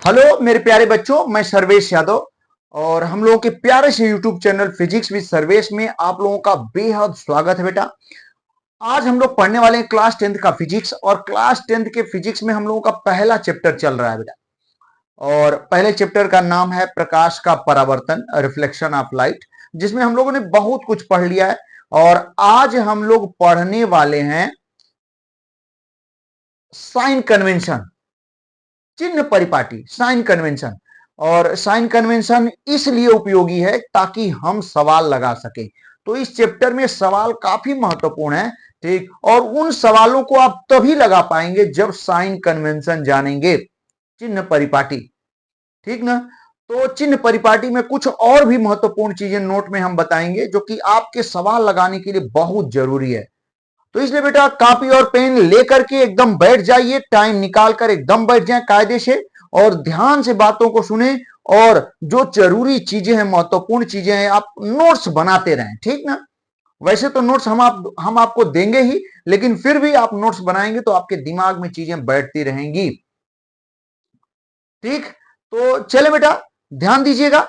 Hello मेरे प्यारे बच्चों, मैं सर्वेश यादव और हम लोगों के प्यारे से YouTube channel physics with Sarvesh में आप लोगों का बेहद स्वागत है बेटा। आज हम लोग पढ़ने वाले हैं क्लास 10th का फिजिक्स और क्लास 10th के फिजिक्स में हम लोगों का पहला चैप्टर चल रहा है बेटा। और पहले चैप्टर का नाम है प्रकाश का परावर्तन, रिफ्लेक्शन ऑफ लाइट, जिसमें हम लोगों ने बहुत कुछ पढ़ लिया है। और आज हम लोग पढ़ने वाले हैं साइन कन्वेंशन, चिन्ह परिपाटी, साइन कन्वेंशन। और साइन कन्वेंशन इसलिए उपयोगी है ताकि हम सवाल लगा सकें। तो इस चैप्टर में सवाल काफी महत्वपूर्ण है, ठीक। और उन सवालों को आप तभी लगा पाएंगे जब साइन कन्वेंशन जानेंगे, चिन्ह परिपाटी, ठीक ना। तो चिन्ह परिपाटी में कुछ और भी महत्वपूर्ण चीजें नोट में हम बताएंगे जो कि आपके सवाल लगाने के लिए बहुत जरूरी है। तो इसलिए बेटा कॉपी और पेन लेकर के एकदम बैठ जाइए, टाइम निकाल कर एकदम बैठ जाए कायदे से और ध्यान से बातों को सुने। और जो जरूरी चीजें हैं, महत्वपूर्ण चीजें हैं, आप नोट्स बनाते रहें, ठीक ना। वैसे तो नोट्स हम आपको देंगे ही, लेकिन फिर भी आप नोट्स बनाएंगे तो आपके दिमाग में चीजें बैठती रहेंगी, ठीक। तो चले बेटा, ध्यान दीजिएगा।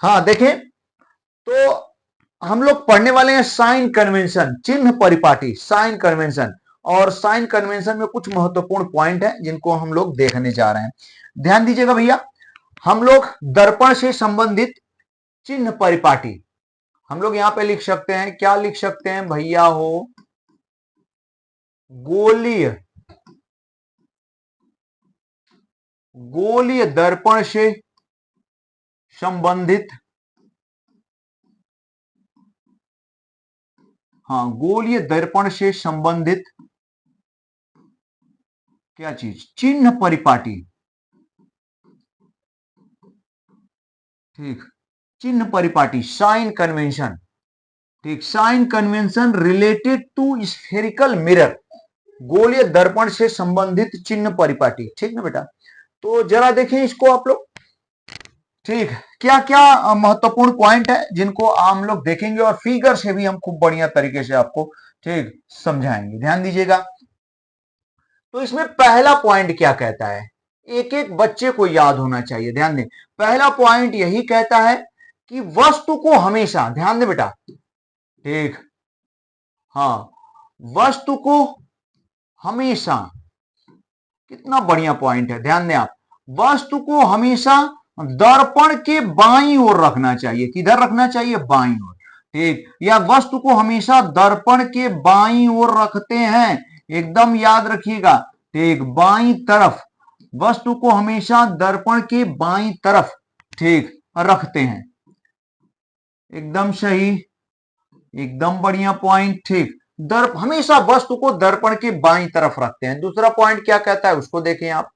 हाँ देखें, तो हम लोग पढ़ने वाले हैं साइन कन्वेंशन, चिन्ह परिपाटी, साइन कन्वेंशन। और साइन कन्वेंशन में कुछ महत्वपूर्ण पॉइंट है जिनको हम लोग देखने जा रहे हैं। ध्यान दीजिएगा भैया। हम लोग दर्पण से संबंधित चिन्ह परिपाटी हम लोग यहां पे लिख सकते हैं। क्या लिख सकते हैं भैया हो? गोलीय, गोलीय दर्पण से संबंधित, हाँ, गोलीय दर्पण से संबंधित क्या चीज? चिन्ह परिपाटी, ठीक। चिन्ह परिपाटी, साइन कन्वेंशन, ठीक। Sign convention related to spherical mirror, गोलीय दर्पण से संबंधित चिन्ह परिपाटी, ठीक ना बेटा। तो जरा देखें इसको आप लोग, ठीक। क्या क्या महत्वपूर्ण पॉइंट है जिनको हम लोग देखेंगे और फिगर से भी हम खूब बढ़िया तरीके से आपको, ठीक, समझाएंगे। ध्यान दीजिएगा। तो इसमें पहला पॉइंट क्या कहता है, एक एक बच्चे को याद होना चाहिए। ध्यान दें, पहला पॉइंट यही कहता है कि वस्तु को हमेशा, ध्यान दें बेटा, ठीक, हाँ, वस्तु को हमेशा, कितना बढ़िया पॉइंट है, ध्यान दें आप। वस्तु को हमेशा दर्पण के बाईं ओर रखना चाहिए। किधर रखना चाहिए? बाईं ओर, ठीक। या वस्तु को हमेशा दर्पण के बाईं ओर रखते हैं, एकदम याद रखिएगा, ठीक, बाईं तरफ। वस्तु को हमेशा दर्पण के बाईं तरफ, ठीक, रखते हैं। एकदम सही, एकदम बढ़िया पॉइंट, ठीक। हमेशा वस्तु को दर्पण के बाईं तरफ रखते हैं। दूसरा पॉइंट क्या कहता है उसको देखें आप,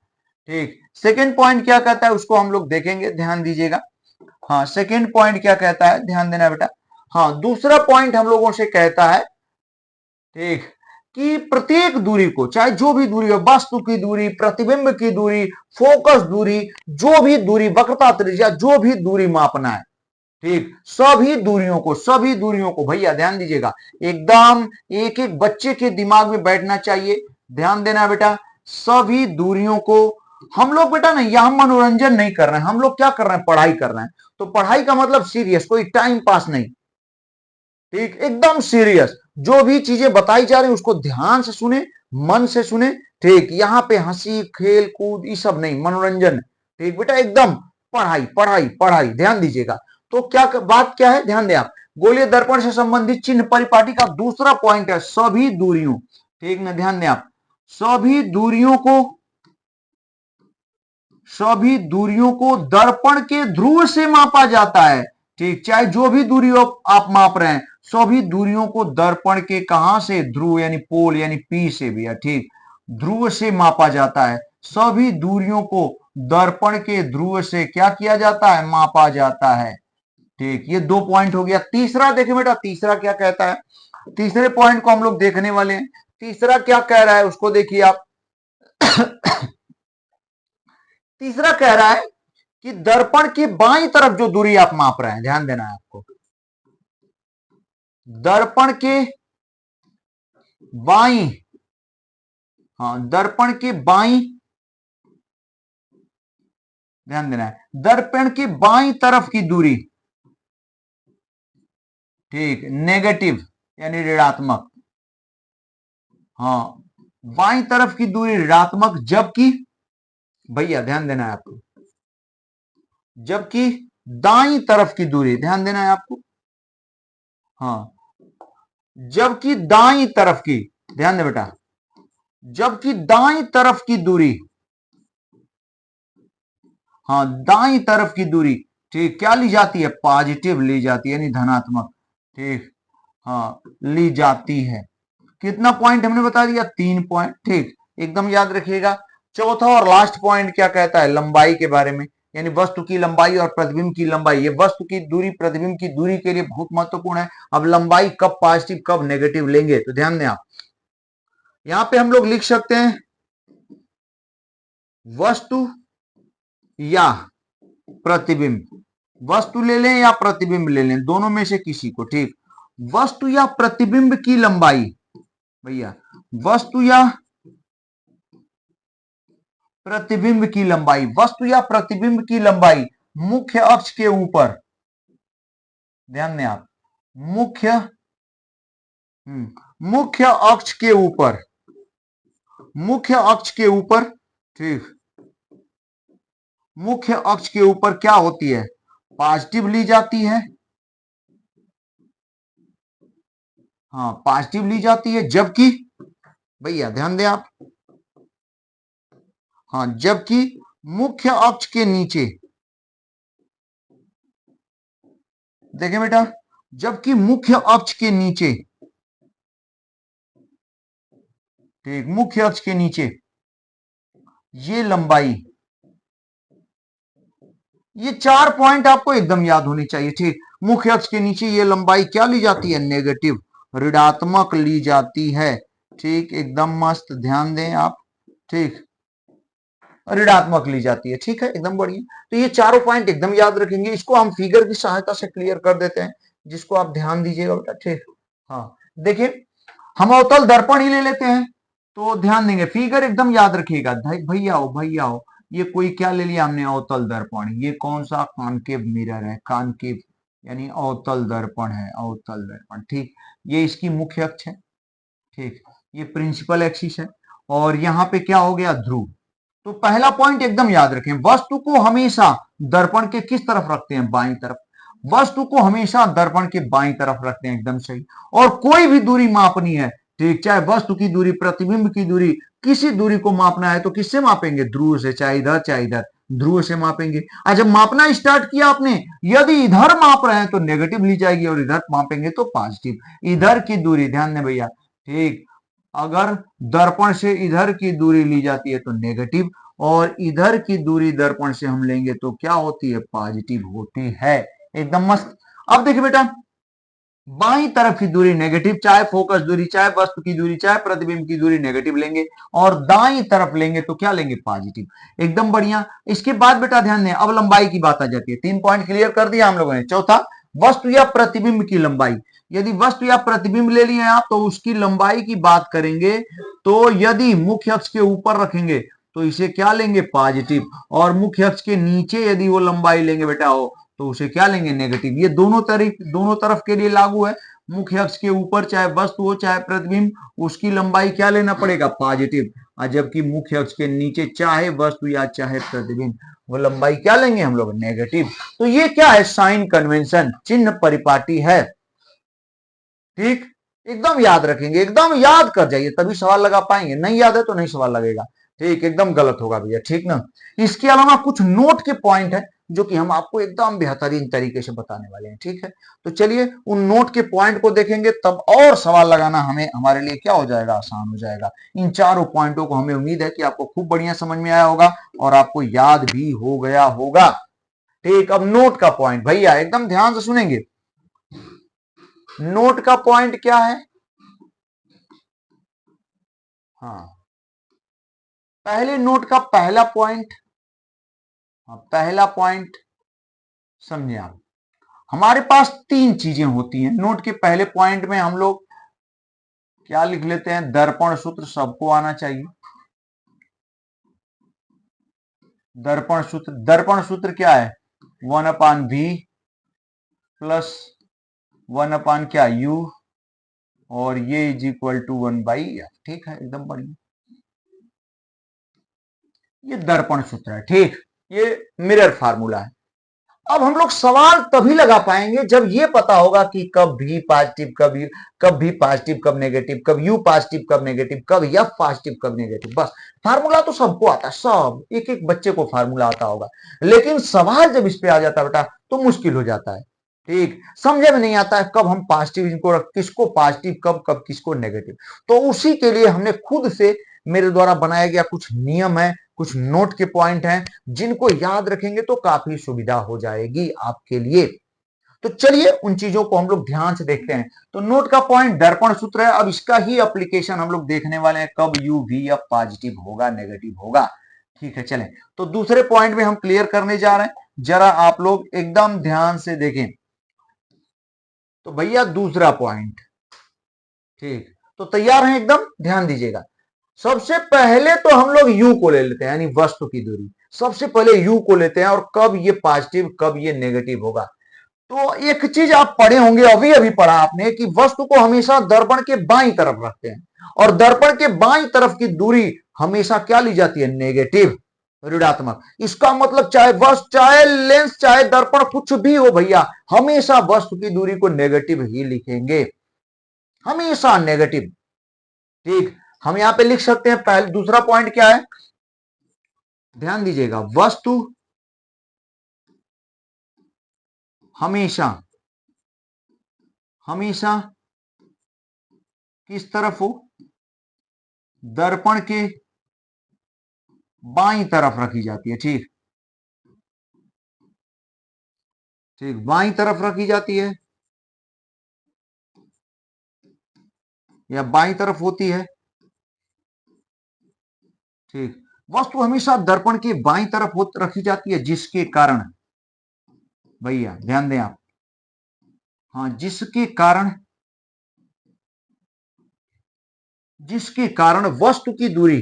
ठीक। सेकंड पॉइंट क्या कहता है उसको हम लोग देखेंगे, ध्यान दीजिएगा। हाँ, सेकंड पॉइंट क्या कहता है, ध्यान देना बेटा। हाँ, दूसरा पॉइंट हम लोगों से कहता है, ठीक, कि प्रत्येक दूरी को, चाहे जो भी दूरी हो, वस्तु की दूरी, प्रतिबिंब की दूरी, फोकस दूरी, जो भी दूरी, वक्रता त्रिज्या, जो भी दूरी मापना है, ठीक, सभी दूरियों को भैया ध्यान दीजिएगा, एकदम एक एक बच्चे के दिमाग में बैठना चाहिए। ध्यान देना बेटा, सभी दूरियों को हम लोग बेटा नहीं, यहां मनोरंजन नहीं कर रहे हैं, हम लोग क्या कर रहे हैं? पढ़ाई कर रहे हैं। तो पढ़ाई का मतलब सीरियस, कोई टाइम पास नहीं, ठीक, एकदम सीरियस। जो भी चीजें बताई जा रही है उसको ध्यान से सुने, मन से सुने, ठीक। यहां पे हंसी खेल कूद ये सब नहीं, मनोरंजन, ठीक बेटा, एकदम पढ़ाई पढ़ाई पढ़ाई। ध्यान दीजिएगा। तो क्या बात क्या है, ध्यान दें आप। गोलीय दर्पण से संबंधित चिन्ह परिपाटी का दूसरा पॉइंट है सभी दूरियों, ठीक ना, ध्यान दें आप। सभी दूरियों को, सभी दूरियों को दर्पण के ध्रुव से मापा जाता है, ठीक। चाहे जो भी दूरी आप माप रहे हैं, सभी दूरियों को दर्पण के कहां से? ध्रुव यानी पोल यानी पी से भी, ठीक, ध्रुव से मापा जाता है। सभी दूरियों को दर्पण के ध्रुव से क्या किया जाता है? मापा जाता है, ठीक। ये दो पॉइंट हो गया। तीसरा देखें बेटा, तीसरा क्या कहता है? तीसरे पॉइंट को हम लोग देखने वाले हैं। तीसरा क्या कह रहा है उसको देखिए आप। तीसरा कह रहा है कि दर्पण के बाईं तरफ जो दूरी आप माप रहे हैं, ध्यान देना है आपको, दर्पण के बाईं, हाँ दर्पण के बाईं, ध्यान देना है, दर्पण की बाईं तरफ की दूरी, ठीक, नेगेटिव यानी ऋणात्मक, हाँ बाईं तरफ की दूरी ऋणात्मक, जबकि भैया ध्यान देना है आपको, जबकि दाईं तरफ की दूरी, ध्यान देना है आपको, हाँ जबकि दाईं तरफ की, ध्यान दे बेटा, जबकि दाईं तरफ की दूरी, हाँ दाईं तरफ की दूरी, ठीक, क्या ली जाती है, पॉजिटिव ली जाती है, यानी धनात्मक, ठीक, हाँ ली जाती है। कितना पॉइंट हमने बता दिया, 3 पॉइंट, ठीक, एकदम याद रखिएगा। चौथा और लास्ट पॉइंट क्या कहता है, लंबाई के बारे में, यानी वस्तु की लंबाई और प्रतिबिंब की लंबाई, ये वस्तु की दूरी प्रतिबिंब की दूरी के लिए बहुत महत्वपूर्ण है। अब लंबाई कब पॉजिटिव कब नेगेटिव लेंगे, तो ध्यान दें आप, यहां पे हम लोग लिख सकते हैं वस्तु या प्रतिबिंब, वस्तु ले लें या प्रतिबिंब ले लें, दोनों में से किसी को, ठीक, वस्तु या प्रतिबिंब की लंबाई, भैया वस्तु या प्रतिबिंब की लंबाई, वस्तु या प्रतिबिंब की लंबाई मुख्य अक्ष के ऊपर, ध्यान दें आप, मुख्य मुख्य अक्ष के ऊपर, मुख्य अक्ष के ऊपर, ठीक, मुख्य अक्ष के ऊपर क्या होती है, पॉजिटिव ली जाती है, हाँ पॉजिटिव ली जाती है, जबकि भैया ध्यान दें आप, हाँ जबकि मुख्य अक्ष के नीचे, देखें बेटा, जबकि मुख्य अक्ष के नीचे, ठीक, मुख्य अक्ष के नीचे ये लंबाई, ये 4 पॉइंट आपको एकदम याद होनी चाहिए, ठीक, मुख्य अक्ष के नीचे ये लंबाई क्या ली जाती है, नेगेटिव ऋणात्मक ली जाती है, ठीक, एकदम मस्त, ध्यान दें आप, ठीक, ऋणात्मक ली जाती है, ठीक है, एकदम बढ़िया। तो ये चारों पॉइंट एकदम याद रखेंगे, इसको हम फिगर की सहायता से क्लियर कर देते हैं, जिसको आप ध्यान दीजिएगा बेटा, ठीक, हाँ देखिए हम अवतल दर्पण ही ले लेते हैं, तो ध्यान देंगे, फिगर एकदम याद रखिएगा, भैया हो, ये कोई क्या ले लिया हमने, अवतल दर्पण, ये कौन सा, कॉनकेव मिरर है, कॉनकेव यानी अवतल दर्पण है, अवतल दर्पण, ठीक, ये इसकी मुख्य अक्ष है, ठीक, ये प्रिंसिपल एक्सिस है, और यहां पे क्या हो गया, ध्रुव। तो पहला पॉइंट एकदम याद रखें, वस्तु को हमेशा दर्पण के किस तरफ रखते हैं, बाईं तरफ, वस्तु को हमेशा दर्पण के बाईं तरफ रखते हैं, एकदम सही। और कोई भी दूरी मापनी है, ठीक, चाहे वस्तु की दूरी, प्रतिबिंब की दूरी, किसी दूरी को मापना है तो किससे मापेंगे, ध्रुव से, चाहे इधर ध्रुव से मापेंगे। आज जब मापना स्टार्ट किया आपने, यदि इधर माप रहे हैं तो नेगेटिव ली जाएगी, और इधर मापेंगे तो पॉजिटिव। इधर की दूरी, ध्यान दें भैया, ठीक, अगर दर्पण से इधर की दूरी ली जाती है तो नेगेटिव, और इधर की दूरी दर्पण से हम लेंगे तो क्या होती है, पॉजिटिव होती है, एकदम मस्त। अब देखिए बेटा, बाईं तरफ की दूरी नेगेटिव, चाहे फोकस दूरी, चाहे वस्तु की दूरी, चाहे प्रतिबिंब की दूरी नेगेटिव लेंगे, और दाईं तरफ लेंगे तो क्या लेंगे, पॉजिटिव, एकदम बढ़िया। इसके बाद बेटा ध्यान दें, अब लंबाई की बात आ जाती है, 3 पॉइंट क्लियर कर दिया हम लोगों ने। चौथा, वस्तु या प्रतिबिंब की लंबाई, यदि वस्तु या प्रतिबिंब ले लिए आप तो उसकी लंबाई की बात करेंगे, तो यदि मुख्य अक्ष के ऊपर रखेंगे तो इसे क्या लेंगे, पॉजिटिव, और मुख्य अक्ष के नीचे यदि वो लंबाई लेंगे बेटा हो तो उसे क्या लेंगे, नेगेटिव। ये दोनों तरफ के लिए लागू है, मुख्य अक्ष के ऊपर चाहे वस्तु हो चाहे प्रतिबिंब, उसकी लंबाई क्या लेना पड़ेगा, पॉजिटिव, और जबकि मुख्य अक्ष के नीचे चाहे वस्तु या चाहे प्रतिबिंब, वो लंबाई क्या लेंगे हम लोग, नेगेटिव। तो ये क्या है, साइन कन्वेंशन, चिन्ह परिपाटी है, ठीक, एकदम याद रखेंगे, एकदम याद कर जाइए तभी सवाल लगा पाएंगे, नहीं याद है तो नहीं सवाल लगेगा, ठीक, एकदम गलत होगा भैया, ठीक ना। इसके अलावा कुछ नोट के पॉइंट है जो कि हम आपको एकदम बेहतरीन तरीके से बताने वाले हैं, ठीक है। तो चलिए उन नोट के पॉइंट को देखेंगे, तब और सवाल लगाना हमें हमारे लिए क्या हो जाएगा, आसान हो जाएगा। इन चारों पॉइंटों को हमें उम्मीद है कि आपको खूब बढ़िया समझ में आया होगा और आपको याद भी हो गया होगा, ठीक। अब नोट का पॉइंट भैया एकदम ध्यान से सुनेंगे, नोट का पॉइंट क्या है, हाँ पहले नोट का पहला पॉइंट, पहला पॉइंट समझे आप, हमारे पास तीन चीजें होती हैं। नोट के पहले पॉइंट में हम लोग क्या लिख लेते हैं, दर्पण सूत्र सबको आना चाहिए। दर्पण सूत्र क्या है, 1/v प्लस 1/ क्या u, और ये इज इक्वल टू 1/f। ठीक है, एकदम बढ़िया, ये दर्पण सूत्र है। ठीक, ये मिरर फार्मूला है। अब हम लोग सवाल तभी लगा पाएंगे जब ये पता होगा कि कब भी पॉजिटिव, कब भी पॉजिटिव कब नेगेटिव, कब यू पॉजिटिव कब नेगेटिव, कब एफ पॉजिटिव कब नेगेटिव। बस फार्मूला तो सबको आता है, सब एक एक बच्चे को फार्मूला आता होगा, लेकिन सवाल जब इस पे आ जाता है बेटा तो मुश्किल हो जाता है। ठीक, समझे में नहीं आता है कब हम पॉजिटिव इनको किसको पॉजिटिव कब कब किसको नेगेटिव। तो उसी के लिए हमने खुद से, मेरे द्वारा बनाया गया कुछ नियम है, कुछ नोट के पॉइंट हैं, जिनको याद रखेंगे तो काफी सुविधा हो जाएगी आपके लिए। तो चलिए उन चीजों को हम लोग ध्यान से देखते हैं। तो नोट का पॉइंट दर्पण सूत्र है। अब इसका ही एप्लीकेशन हम लोग देखने वाले हैं, कब यू वी एफ पॉजिटिव होगा नेगेटिव होगा। ठीक है, चलें तो दूसरे पॉइंट में हम क्लियर करने जा रहे हैं, जरा आप लोग एकदम ध्यान से देखें। तो भैया दूसरा पॉइंट, ठीक, तो तैयार हैं, एकदम ध्यान दीजिएगा। सबसे पहले तो हम लोग यू को ले लेते हैं, यानी वस्तु की दूरी। सबसे पहले यू को लेते हैं, और कब ये पॉजिटिव कब ये नेगेटिव होगा। तो एक चीज आप पढ़े होंगे, अभी अभी पढ़ा आपने, कि वस्तु को हमेशा दर्पण के बाईं तरफ रखते हैं, और दर्पण के बाईं तरफ की दूरी हमेशा क्या ली जाती है, नेगेटिव, ऋणात्मक। इसका मतलब चाहे वस्तु, चाहे लेंस, चाहे दर्पण, कुछ भी हो भैया, हमेशा वस्तु की दूरी को नेगेटिव ही लिखेंगे, हमेशा नेगेटिव। ठीक, हम यहां पे लिख सकते हैं। पहले दूसरा पॉइंट क्या है, ध्यान दीजिएगा, वस्तु हमेशा हमेशा किस तरफ हो, दर्पण के बाईं तरफ रखी जाती है। ठीक ठीक, बाईं तरफ रखी जाती है, या बाईं तरफ होती है। ठीक, वस्तु हमेशा दर्पण के बाईं तरफ रखी जाती है, जिसके कारण, भैया ध्यान दें आप, हाँ, जिसके कारण वस्तु की दूरी,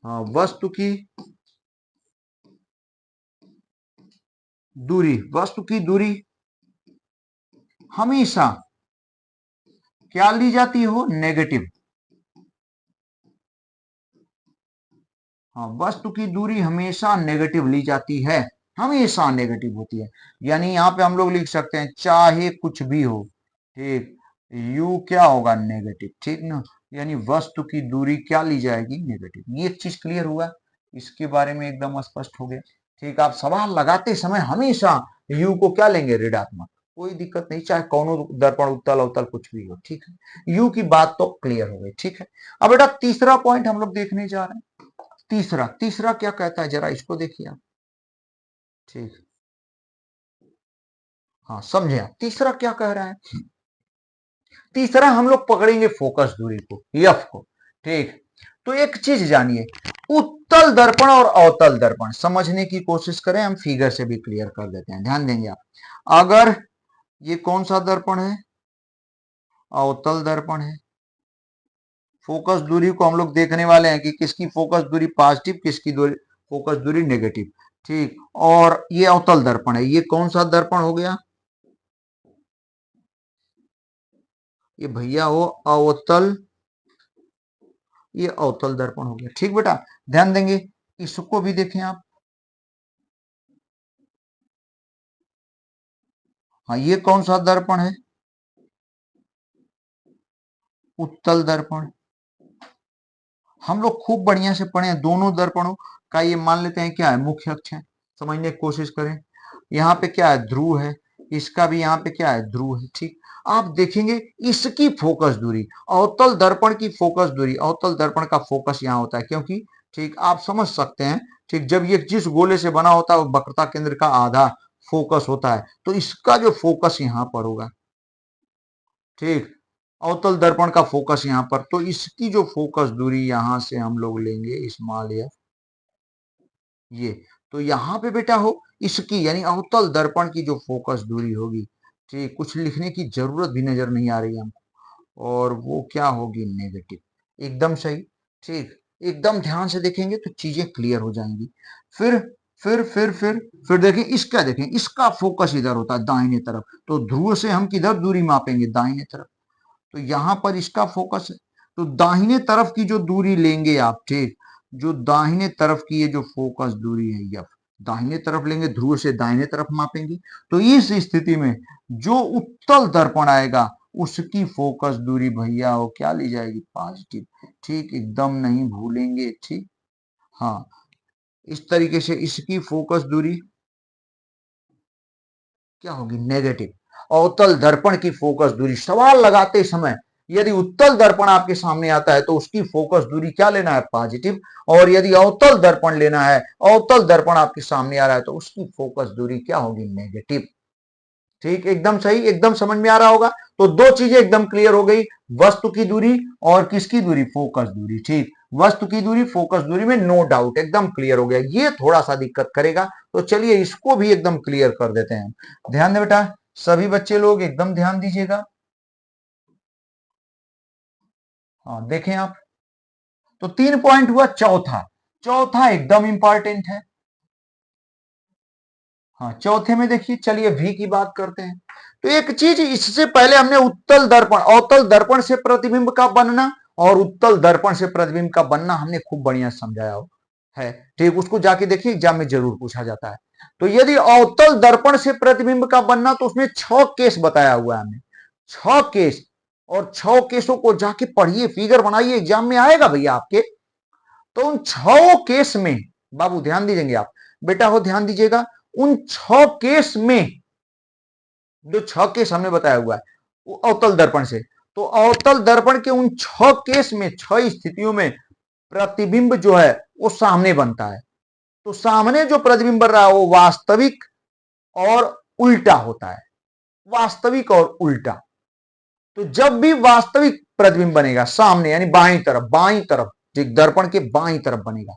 हाँ, वस्तु की दूरी हमेशा क्या ली जाती हो, नेगेटिव। हाँ, वस्तु की दूरी हमेशा नेगेटिव ली जाती है, हमेशा नेगेटिव होती है। यानी यहां पे हम लोग लिख सकते हैं, चाहे कुछ भी हो, ठीक, u क्या होगा, नेगेटिव। ठीक ना, यानी वस्तु की दूरी क्या ली जाएगी, नेगेटिव। ये एक चीज क्लियर हुआ, इसके बारे में एकदम स्पष्ट हो गया। ठीक, आप सवाल लगाते समय हमेशा u को क्या लेंगे, ऋणात्मक, कोई दिक्कत नहीं, चाहे कौन दर्पण उत्तल अवतल कुछ भी हो। ठीक है, u की बात तो क्लियर हो गई। ठीक है, अब बेटा तीसरा पॉइंट हम लोग देखने जा रहे हैं। तीसरा तीसरा क्या कहता है, जरा इसको देखिए आप। ठीक, हाँ, समझे आप तीसरा क्या कह रहा है। तीसरा हम लोग पकड़ेंगे फोकस दूरी को, एफ को। ठीक, तो एक चीज जानिए, उत्तल दर्पण और अवतल दर्पण समझने की कोशिश करें, हम फिगर से भी क्लियर कर देते हैं, ध्यान देंगे आप। अगर ये कौन सा दर्पण है, अवतल दर्पण है, फोकस दूरी को हम लोग देखने वाले हैं कि किसकी फोकस दूरी पॉजिटिव, किसकी दूरी फोकस दूरी नेगेटिव। ठीक, और ये अवतल दर्पण है, ये कौन सा दर्पण हो गया, ये भैया हो अवतल, ये अवतल दर्पण हो गया। ठीक बेटा, ध्यान देंगे, इसको भी देखें आप। हाँ, ये कौन सा दर्पण है, उत्तल दर्पण। हम लोग खूब बढ़िया से पढ़े हैं, दोनों दर्पणों का ये मान लेते हैं क्या है, मुख्य अक्ष है। समझने की कोशिश करें, यहाँ पे क्या है, ध्रुव है, इसका भी यहाँ पे क्या है, ध्रुव है। ठीक, आप देखेंगे इसकी फोकस दूरी, अवतल दर्पण की फोकस दूरी, अवतल दर्पण का फोकस यहाँ होता है, क्योंकि, ठीक, आप समझ सकते हैं। ठीक, जब ये जिस गोले से बना होता है वो वक्रता केंद्र का आधा फोकस होता है, तो इसका जो फोकस यहाँ पर होगा, ठीक, अवतल दर्पण का फोकस यहाँ पर, तो इसकी जो फोकस दूरी यहां से हम लोग लेंगे स्मॉल एफ, ये तो यहाँ पे बेटा हो इसकी यानी अवतल दर्पण की जो फोकस दूरी होगी, ठीक, कुछ लिखने की जरूरत भी नजर नहीं आ रही हमको, और वो क्या होगी, नेगेटिव। एकदम सही। ठीक, एकदम ध्यान से देखेंगे तो चीजें क्लियर हो जाएंगी। फिर फिर देखिए इसका, देखें इसका फोकस इधर होता है दाहिने तरफ, तो ध्रुव से हम किधर दूरी मापेंगे, दाहिने तरफ। तो यहां पर इसका फोकस है, तो दाहिने तरफ की जो दूरी लेंगे आप, ठीक, जो दाहिने तरफ की ये जो फोकस दूरी है यह दाहिने तरफ लेंगे, ध्रुव से दाहिने तरफ मापेंगे। तो इस स्थिति में जो उत्तल दर्पण आएगा उसकी फोकस दूरी भैया वो क्या ली जाएगी, पॉजिटिव। ठीक, एकदम नहीं भूलेंगे। ठीक, हाँ, इस तरीके से इसकी फोकस दूरी क्या होगी, नेगेटिव। अवतल दर्पण की फोकस दूरी, सवाल लगाते समय यदि उत्तल दर्पण आपके सामने आता है तो उसकी फोकस दूरी क्या लेना है, पॉजिटिव। और यदि अवतल दर्पण लेना है, अवतल दर्पण आपके सामने आ रहा है तो उसकी फोकस दूरी क्या होगी, नेगेटिव। ठीक, एकदम सही, एकदम समझ में आ रहा होगा। तो दो चीजें एकदम क्लियर हो गई, वस्तु की दूरी और किसकी दूरी, फोकस दूरी। ठीक, वस्तु की दूरी फोकस दूरी में नो डाउट एकदम क्लियर हो गया। ये थोड़ा सा दिक्कत करेगा, तो चलिए इसको भी एकदम क्लियर कर देते हैं। ध्यान दे बेटा, सभी बच्चे लोग एकदम ध्यान दीजिएगा। हाँ, देखें आप, तो 3 पॉइंट हुआ। चौथा, चौथा एकदम इंपॉर्टेंट है। हाँ, चौथे में देखिए, चलिए वी की बात करते हैं। तो एक चीज, इससे पहले हमने उत्तल दर्पण, अवतल दर्पण से प्रतिबिंब का बनना और उत्तल दर्पण से प्रतिबिंब का बनना हमने खूब बढ़िया समझाया हो है। ठीक, उसको जाके देखिए, एग्जाम में जरूर पूछा जाता है। तो यदि अवतल दर्पण से प्रतिबिंब का बनना, तो उसमें 6 केस बताया हुआ है हमने, 6 केस। और 6 केसों को जाके पढ़िए, फिगर बनाइए, एग्जाम में आएगा भैया आपके। तो उन 6 केस में बाबू ध्यान दीजिएंगे आप, बेटा हो ध्यान दीजिएगा, उन 6 केस में जो 6 केस हमने बताया हुआ है वो अवतल दर्पण से, तो अवतल दर्पण के उन 6 केस में, 6 स्थितियों में प्रतिबिंब जो है वो सामने बनता है। तो सामने जो प्रतिबिंब बन रहा है वो वास्तविक और उल्टा होता है, वास्तविक और उल्टा। तो जब भी वास्तविक प्रतिबिंब बनेगा सामने, यानी बाईं तरफ, बाईं तरफ, ठीक, दर्पण के बाईं तरफ बनेगा,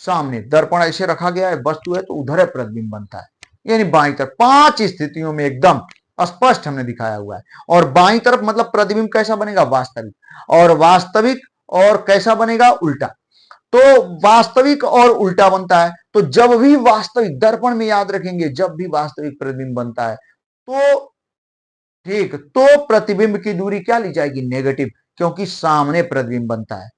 सामने दर्पण ऐसे रखा गया है, वस्तु है तो उधर है प्रतिबिंब बनता है, यानी बाईं तरफ। 5 स्थितियों में एकदम स्पष्ट हमने दिखाया हुआ है। और बाईं तरफ मतलब प्रतिबिंब कैसा बनेगा, वास्तविक, और वास्तविक और कैसा बनेगा, उल्टा। तो वास्तविक और उल्टा बनता है। तो जब भी वास्तविक दर्पण में, याद रखेंगे, जब भी वास्तविक प्रतिबिंब बनता है तो, ठीक, तो प्रतिबिंब की दूरी क्या ली जाएगी, नेगेटिव, क्योंकि सामने प्रतिबिंब बनता है।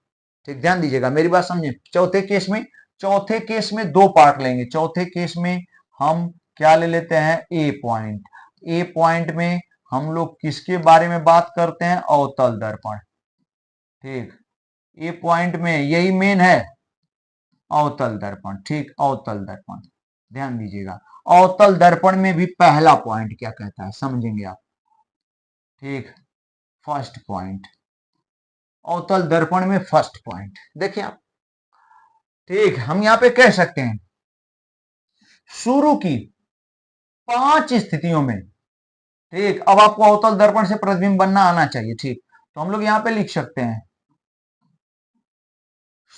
ठीक, ध्यान दीजिएगा, मेरी बात समझे। चौथे केस में, चौथे केस में 2 पार्ट लेंगे। चौथे केस में हम क्या ले लेते हैं, ए पॉइंट। ए पॉइंट में हम लोग किसके बारे में बात करते हैं, अवतल दर्पण। ठीक, ए पॉइंट में यही मेन है, अवतल दर्पण। ठीक, अवतल दर्पण, ध्यान दीजिएगा। अवतल दर्पण में भी पहला पॉइंट क्या कहता है, समझेंगे आप। ठीक, फर्स्ट पॉइंट, अवतल दर्पण में फर्स्ट पॉइंट देखिए आप। ठीक, हम यहां पे कह सकते हैं शुरू की 5 स्थितियों में, ठीक, अब आपको अवतल दर्पण से प्रतिबिंब बनना आना चाहिए। ठीक, तो हम लोग यहां पे लिख सकते हैं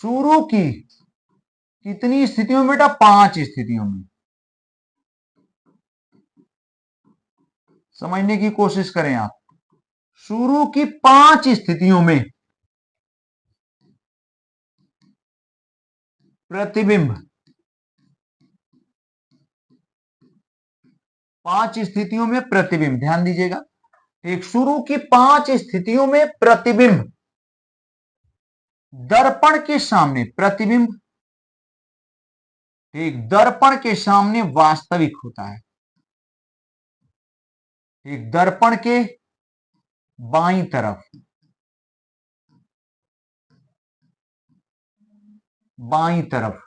शुरू की कितनी स्थितियों में बेटा, 5 स्थितियों में। समझने की कोशिश करें आप, शुरू की 5 स्थितियों में प्रतिबिंब, 5 स्थितियों में प्रतिबिंब, ध्यान दीजिएगा। एक, शुरू की 5 स्थितियों में प्रतिबिंब दर्पण के सामने, प्रतिबिंब, ठीक, दर्पण के सामने वास्तविक होता है। एक, दर्पण के बाईं तरफ, बाईं तरफ,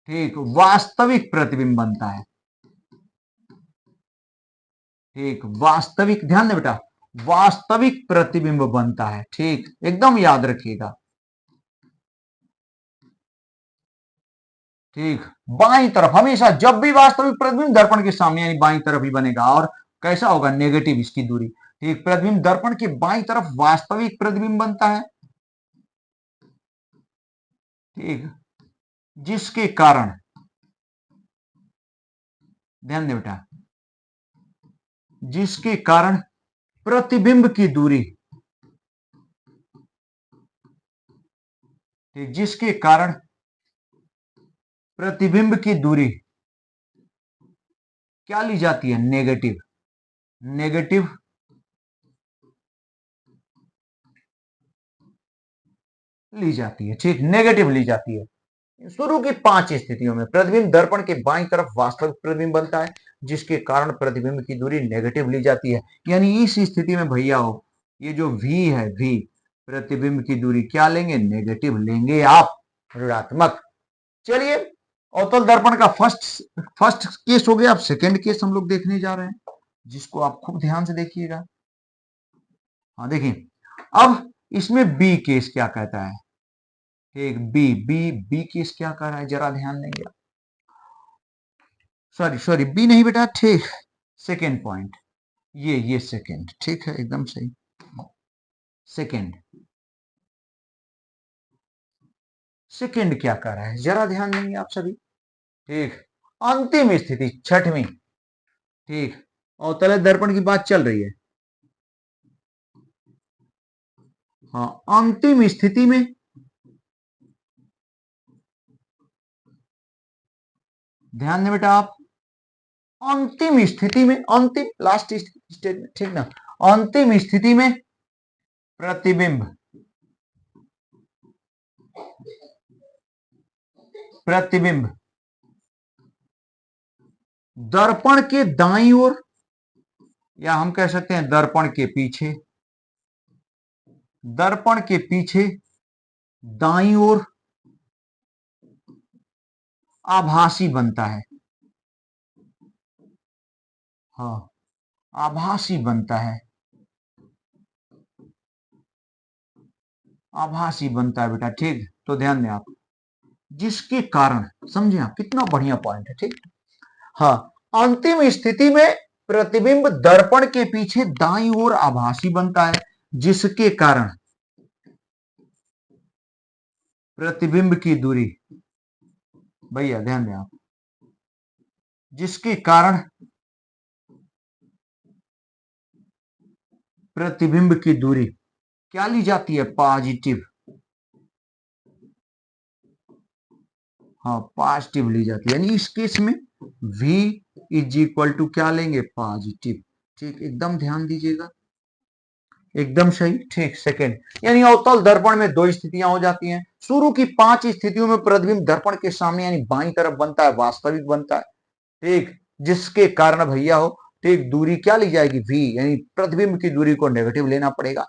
ठीक, वास्तविक प्रतिबिंब बनता है। ठीक, वास्तविक, ध्यान दे बेटा, वास्तविक प्रतिबिंब बनता है। ठीक, एकदम याद रखिएगा। ठीक, बाईं तरफ हमेशा, जब भी वास्तविक प्रतिबिंब दर्पण के सामने यानी बाईं तरफ ही बनेगा। और कैसा होगा, नेगेटिव इसकी दूरी। ठीक, प्रतिबिंब दर्पण के बाईं तरफ वास्तविक प्रतिबिंब बनता है। ठीक, जिसके कारण ध्यान दे बेटा, जिसके कारण प्रतिबिंब की दूरी, ठीक, जिसके कारण प्रतिबिंब की दूरी क्या ली जाती है, नेगेटिव, नेगेटिव ली जाती है, ठीक, नेगेटिव ली जाती है। शुरू की 5 स्थितियों में प्रतिबिंब दर्पण के बाईं तरफ वास्तविक प्रतिबिंब बनता है, जिसके कारण प्रतिबिंब की दूरी नेगेटिव ली जाती है। यानी इस स्थिति में भैया हो, ये जो v है, v, प्रतिबिंब की दूरी क्या लेंगे, नेगेटिव लेंगे आप, ऋणात्मक। चलिए, अवतल दर्पण का फर्स्ट केस हो गया। अब सेकेंड केस हम लोग देखने जा रहे हैं, जिसको आप खूब ध्यान से देखिएगा। हाँ देखिए, अब इसमें बी केस क्या कहता है, एक बी बी बी केस क्या कर रहा है, जरा ध्यान देंगे। सॉरी सॉरी, बी नहीं बेटा, ठीक, सेकेंड पॉइंट, ये सेकेंड, ठीक है, एकदम सही, सेकेंड। सेकेंड क्या कर रहा है, जरा ध्यान देंगे आप सभी, ठीक, अंतिम स्थिति छठवीं, ठीक, अवतल दर्पण की बात चल रही है। हाँ, अंतिम स्थिति में ध्यान दें बेटा आप, अंतिम स्थिति में, अंतिम लास्ट स्टेज, ठीक ना, अंतिम स्थिति में प्रतिबिंब, प्रतिबिंब दर्पण के दाईं ओर, या हम कह सकते हैं दर्पण के पीछे, दर्पण के पीछे दाईं ओर आभासी बनता है। हाँ, आभासी बनता है, आभासी बनता है बेटा, ठीक। तो ध्यान दें आप, जिसके कारण, समझे आप, कितना बढ़िया पॉइंट है, ठीक। हाँ, अंतिम स्थिति में प्रतिबिंब दर्पण के पीछे दाईं ओर आभासी बनता है, जिसके कारण प्रतिबिंब की दूरी, भैया ध्यान दें आप, जिसके कारण प्रतिबिंब की दूरी क्या ली जाती है, पॉजिटिव। हाँ, पॉजिटिव ली जाती है, यानी इस केस में v इज इक्वल टू क्या लेंगे, पॉजिटिव, ठीक, एकदम ध्यान दीजिएगा, एकदम सही, ठीक, सेकेंड। यानी अवतल दर्पण में दो स्थितियां हो जाती हैं। शुरू की 5 स्थितियों में प्रतिबिंब दर्पण के सामने यानी बाईं तरफ बनता है, वास्तविक बनता है, ठीक, जिसके कारण भैया हो, ठीक, दूरी क्या ली जाएगी, v, यानी प्रतिबिंब की दूरी को नेगेटिव लेना पड़ेगा।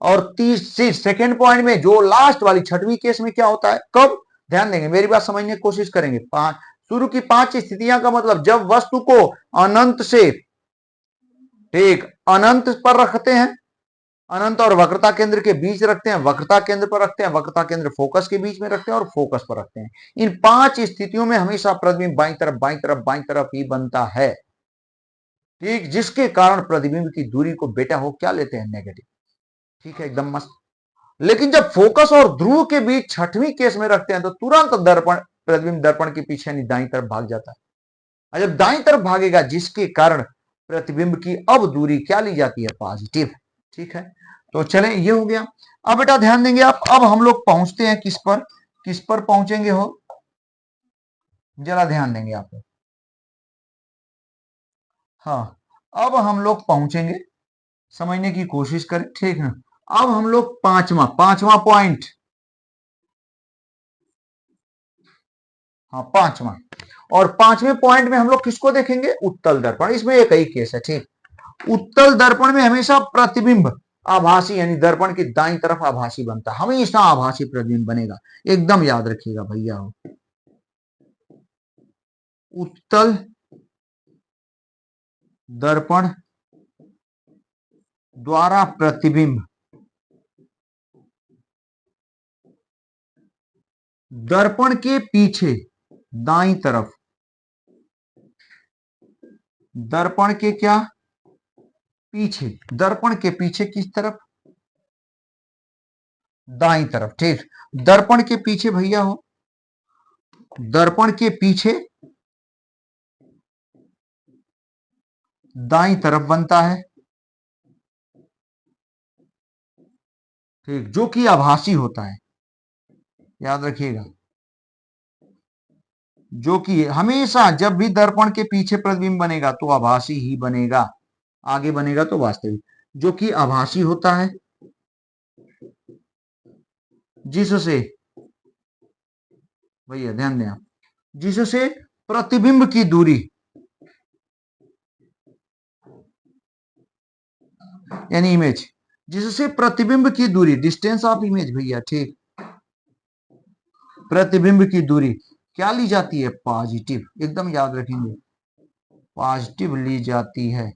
और तीसरी सेकेंड पॉइंट में जो लास्ट वाली छठवीं केस में क्या होता है, कब, ध्यान देंगे, मेरी बात समझने की कोशिश करेंगे। शुरू की 5 स्थितियां का मतलब जब वस्तु को अनंत से, ठीक, अनंत पर रखते हैं, अनंत और वक्रता केंद्र के बीच रखते हैं, वक्रता केंद्र पर रखते हैं, वक्रता केंद्र फोकस के बीच में रखते हैं, और फोकस पर रखते हैं। इन 5 स्थितियों में हमेशा प्रतिबिंब बाईं तरफ बाईं तरफ बाईं तरफ ही बनता है, ठीक, जिसके कारण प्रतिबिंब की दूरी को बेटा हो क्या लेते हैं, नेगेटिव, ठीक है, एकदम मस्त। लेकिन जब फोकस और ध्रुव के बीच छठवीं केस में रखते हैं तो तुरंत दर्पण, प्रतिबिंब दर्पण के पीछे यानी दाईं तरफ भाग जाता है, और जब दाईं तरफ भागेगा जिसके कारण प्रतिबिंब की अब दूरी क्या ली जाती है, पॉजिटिव, ठीक है। तो चलें, ये हो गया। अब बेटा ध्यान देंगे आप, अब हम लोग पहुंचते हैं किस पर, किस पर पहुंचेंगे हो, जरा ध्यान देंगे आप। हाँ, अब हम लोग पहुंचेंगे, समझने की कोशिश करें, ठीक है। अब हम लोग पांचवा पांचवा पॉइंट, हाँ पांचवा, और पांचवें पॉइंट में हम लोग किसको देखेंगे, उत्तल दर्पण। इसमें एक ही केस है, ठीक, उत्तल दर्पण में हमेशा प्रतिबिंब आभासी यानी दर्पण की दाईं तरफ आभासी बनता है, हमेशा आभासी प्रतिबिंब बनेगा, एकदम याद रखिएगा भैया। उत्तल दर्पण द्वारा प्रतिबिंब दर्पण के पीछे दाईं तरफ, दर्पण के क्या पीछे, दर्पण के पीछे किस तरफ, दाईं तरफ, ठीक, दर्पण के पीछे भैया हो, दर्पण के पीछे दाईं तरफ बनता है, ठीक, जो कि आभासी होता है, याद रखिएगा, जो कि हमेशा जब भी दर्पण के पीछे प्रतिबिंब बनेगा तो आभासी ही बनेगा, आगे बनेगा तो वास्तविक, जो कि आभासी होता है, जिससे, भैया ध्यान दें आप, जिससे प्रतिबिंब की दूरी, यानी इमेज, जिससे प्रतिबिंब की दूरी, डिस्टेंस ऑफ इमेज भैया, ठीक, प्रतिबिंब की दूरी क्या ली जाती है, पॉजिटिव, एकदम याद रखेंगे, पॉजिटिव ली जाती है,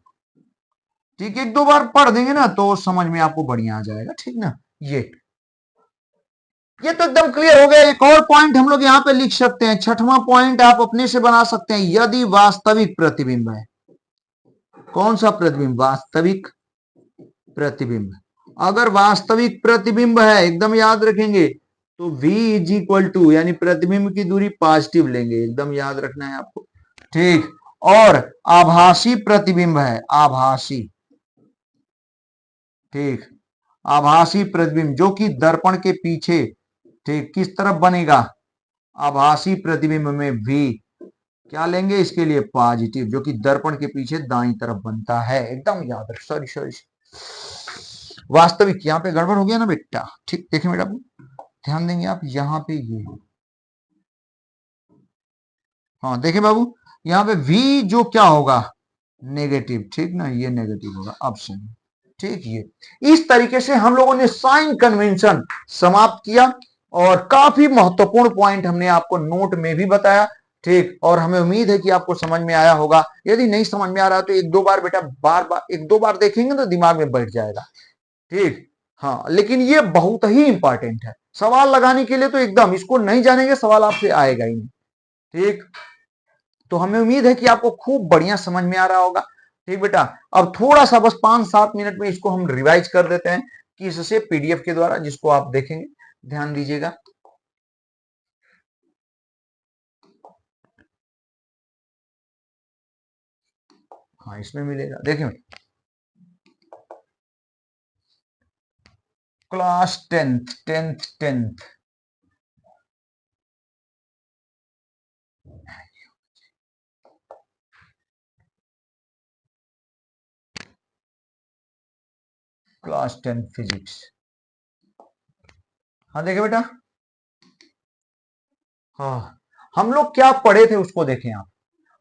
ठीक, एक दो बार पढ़ देंगे ना तो समझ में आपको बढ़िया आ जाएगा, ठीक ना। ये तो एकदम क्लियर हो गया। एक और पॉइंट हम लोग यहाँ पे लिख सकते हैं, छठवां पॉइंट आप अपने से बना सकते हैं, यदि वास्तविक प्रतिबिंब है, कौन सा प्रतिबिंब, वास्तविक प्रतिबिंब, अगर वास्तविक प्रतिबिंब है, एकदम याद रखेंगे, तो v इज इक्वल टू, यानी प्रतिबिंब की दूरी पॉजिटिव लेंगे, एकदम याद रखना है आपको, ठीक, और आभासी प्रतिबिंब है, आभासी, ठीक, आभासी प्रतिबिंब जो कि दर्पण के पीछे, ठीक, किस तरफ बनेगा, आभासी प्रतिबिंब में v क्या लेंगे, इसके लिए पॉजिटिव, जो कि दर्पण के पीछे दाईं तरफ बनता है, एकदम याद रख, सॉरी सॉरी, वास्तविक, यहाँ पे गड़बड़ हो गया ना बेटा, ठीक, देखिए बेटा ध्यान देंगे आप, यहाँ पे ये, हाँ देखिए बाबू, यहाँ पे v जो क्या होगा, नेगेटिव, ठीक ना, ये नेगेटिव होगा ऑप्शन, ठीक, ये इस तरीके से हम लोगों ने साइन कन्वेंशन समाप्त किया, और काफी महत्वपूर्ण पॉइंट हमने आपको नोट में भी बताया, ठीक, और हमें उम्मीद है कि आपको समझ में आया होगा। यदि नहीं समझ में आ रहा तो एक दो बार बेटा, बार बार एक दो बार देखेंगे तो दिमाग में बैठ जाएगा, ठीक, हाँ, लेकिन ये बहुत ही इंपॉर्टेंट है, सवाल लगाने के लिए तो एकदम, इसको नहीं जानेंगे सवाल आपसे आएगा ही नहीं, ठीक, तो हमें उम्मीद है कि आपको खूब बढ़िया समझ में आ रहा होगा, ठीक बेटा। अब थोड़ा सा बस 5-7 मिनट में इसको हम रिवाइज कर देते हैं कि इससे पीडीएफ के द्वारा, जिसको आप देखेंगे, ध्यान दीजिएगा, हाँ इसमें मिलेगा, देखिए क्लास 10th क्लास 10 फिजिक्स, हाँ देखिए बेटा, हाँ हम लोग क्या पढ़े थे उसको देखें आप,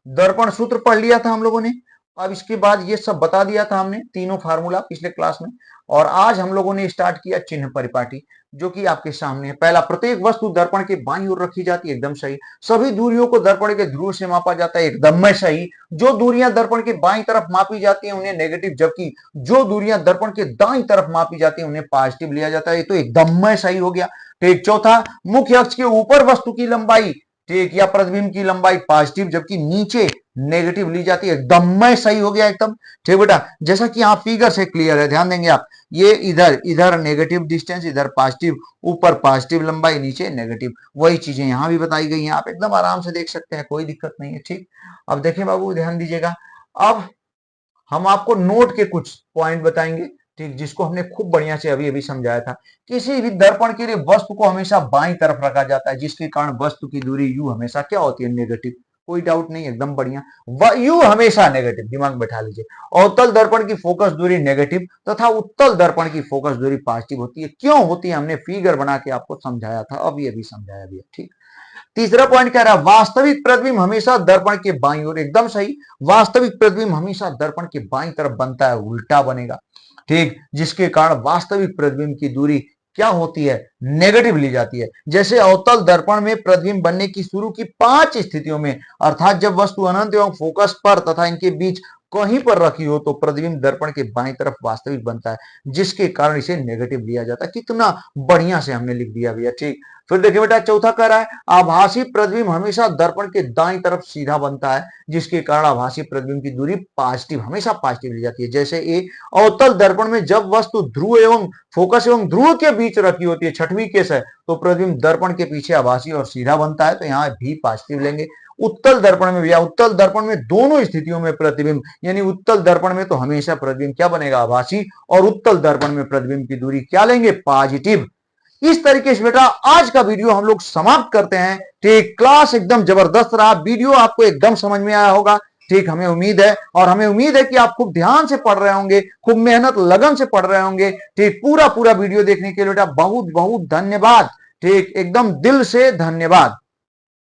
दर्पण सूत्र पढ़ लिया था हम लोगों ने, अब इसके बाद ये सब बता दिया था हमने, तीनों फार्मूला पिछले क्लास में, और आज हम लोगों ने स्टार्ट किया चिन्ह परिपाटी, जो कि आपके सामने है। पहला, प्रत्येक वस्तु दर्पण के बाईं ओर रखी जाती है, एकदम सही। सभी दूरियों को दर्पण के ध्रुव से मापा जाता है, एकदम में सही। जो दूरियां दर्पण के बाईं तरफ मापी जाती हैं उन्हें नेगेटिव, जबकि जो दूरियां दर्पण के दाईं तरफ मापी जाती हैं उन्हें पॉजिटिव लिया जाता है, ये तो एकदम में सही हो गया, ठीक। चौथा, मुख्य अक्ष के ऊपर वस्तु की लंबाई, ठीक, या प्रतिबिंब की लंबाई पॉजिटिव, जबकि नीचे नेगेटिव ली जाती है, एकदम में सही हो गया एकदम, ठीक बेटा। जैसा कि यहाँ फिगर से क्लियर है, ध्यान देंगे आप, ये इधर इधर नेगेटिव डिस्टेंस, इधर पॉजिटिव, ऊपर पॉजिटिव लंबाई, नीचे नेगेटिव, वही चीजें यहाँ भी बताई गई हैं, आप एकदम आराम से देख सकते हैं, कोई दिक्कत नहीं है, ठीक। अब देखिए बाबू, ध्यान दीजिएगा, अब हम आपको नोट के कुछ पॉइंट बताएंगे, ठीक, जिसको हमने खूब बढ़िया से अभी अभी समझाया था। किसी भी दर्पण के लिए वस्तु को हमेशा बाईं तरफ रखा जाता है, जिसके कारण वस्तु की दूरी यू हमेशा क्या होती है, नेगेटिव, कोई डाउट नहीं, एकदम बढ़िया, यू हमेशा नेगेटिव, दिमाग बैठा लीजिए। अवतल दर्पण की फोकस दूरी नेगेटिव तथा उत्तल दर्पण की फोकस दूरी पॉजिटिव होती है। क्यों होती है, हमने फिगर बना के आपको समझाया था, अभी अभी समझाया भी, ठीक। तीसरा पॉइंट कह रहा है, वास्तविक प्रतिबिंब हमेशा दर्पण के बाईं ओर, एकदम सही, वास्तविक प्रतिबिंब हमेशा दर्पण के बाईं तरफ बनता है, उल्टा बनेगा, ठीक, जिसके कारण वास्तविक प्रतिबिंब की दूरी क्या होती है, नेगेटिव ली जाती है। जैसे अवतल दर्पण में प्रतिबिंब बनने की शुरू की 5 स्थितियों में, अर्थात जब वस्तु अनंत एवं फोकस पर तथा इनके बीच कहीं पर रखी हो, तो प्रतिबिंब दर्पण के बाईं तरफ वास्तविक बनता है, जिसके कारण इसे नेगेटिव लिया जाता है। कितना बढ़िया से हमने लिख दिया भैया, ठीक। फिर देखिए बेटा, चौथा कह रहा है, आभासी प्रतिबिंब हमेशा दर्पण के दाईं तरफ सीधा बनता है, जिसके कारण आभासी प्रतिबिंब की दूरी पॉजिटिव, हमेशा पॉजिटिव ली जाती है। जैसे ए, अवतल दर्पण में जब वस्तु ध्रुव एवं फोकस एवं ध्रुव के बीच रखी होती है, छठवीं केस है, तो प्रतिबिंब दर्पण के पीछे आभासी और सीधा बनता है, तो यहाँ भी पॉजिटिव लेंगे। उत्तल दर्पण में या उत्तल दर्पण में दोनों स्थितियों में प्रतिबिंब, यानी उत्तल दर्पण में तो हमेशा प्रतिबिंब क्या बनेगा, आभासी, और उत्तल दर्पण में प्रतिबिंब की दूरी क्या लेंगे, पॉजिटिव। इस तरीके से बेटा आज का वीडियो हम लोग समाप्त करते हैं। ठीक, क्लास एकदम जबरदस्त रहा, वीडियो आपको एकदम समझ में आया होगा। ठीक, हमें उम्मीद है, और हमें उम्मीद है कि आप खूब ध्यान से पढ़ रहे होंगे, खूब मेहनत लगन से पढ़ रहे होंगे। ठीक, पूरा पूरा वीडियो देखने के लिए बेटा बहुत बहुत धन्यवाद। ठीक, एकदम दिल से धन्यवाद।